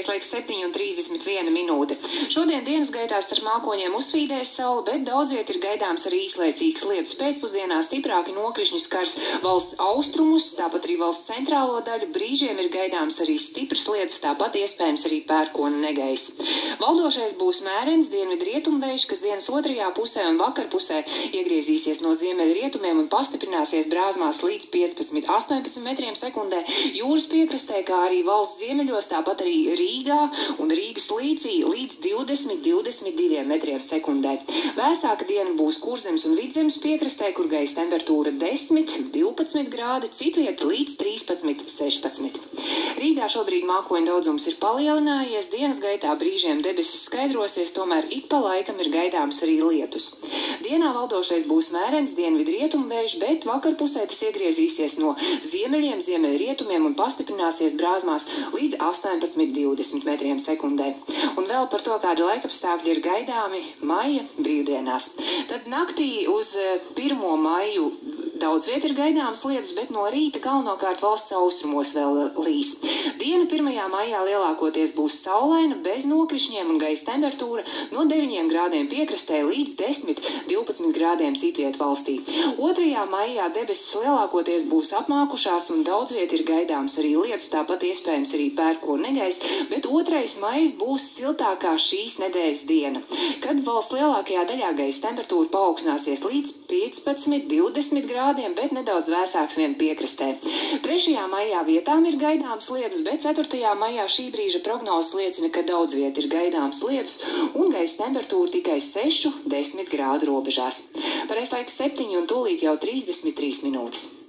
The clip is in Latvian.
Pareiz laiks 7:31 minūte. Šodien dienas gaitā starp mākoņiem uzspīdēs saule, bet daudz viet ir gaidāms arī īslaicīgs lietus. Pēcpusdienā stiprāki nokrišņi skars valsts austrumus, tāpat arī valsts centrālo daļu. Brīžiem ir gaidāms arī stiprs lietus, tāpat iespējams arī pērkona negaiss. Valdošais būs mērens dienvidu rietumvējš, kas dienas otrajā pusē un vakarpusē iegriezīsies no ziemeļrietumiem un pastiprināsies brāzmās līdz 15–18 metriem sekundē. Jūras piekrastē, kā arī valsts ziemeļos, tāpat arī Rīgā un Rīgas līcī līdz 20–22 metriem sekundē. Vēsāka diena būs Kurzemes un Vidzemes piekrastē, kur gaisa temperatūra 10–12 grādi, citvieta līdz 13–16. Rīgā šobrīd mākoņu daudzums ir palielinājies, dienas gaitā brīžiem debesis skaidrosies, tomēr ik pa laikam ir gaidāms arī lietus. Dienā valdošais būs mērens dienvidu rietumvējš, bet vakarpusē tas iegriezīsies no ziemeļiem, ziemeļrietumiem un pastiprināsies brāzmās līdz 18–20 metriem sekundē. Un vēl par to, kādi laikapstākļi ir gaidāmi maija brīvdienās. Tad naktī uz 1. maiju daudz viet ir gaidāms lietus, bet no rīta galvenokārt valsts austrumos vēl līs. Diena 1. maijā lielākoties būs saulaina, bez nokrišņiem un gaisa temperatūra no 9 grādiem piekrastē līdz 10–12 grādiem citviet valstī. 2. maijā debesis lielākoties būs apmākušās un daudz viet ir gaidāms arī lietus, tāpat iespējams arī pērkona negaiss, bet 2. maijs būs siltākā šīs nedēļas diena, kad valsts lielākajā daļā gaisa temperatūra paaugstināsies līdz 15–20 grādiem, bet nedaudz vēsāks vien piekrastē. 3. maijā vietām ir gaidāms lietus, bet 4. maijā šī brīža prognozes liecina, ka daudz viet ir gaidāms lietus un gaisa temperatūra tikai 6–10 grādu robežās. Pareiz laiks 7 un tūlīt jau 33 minūtes.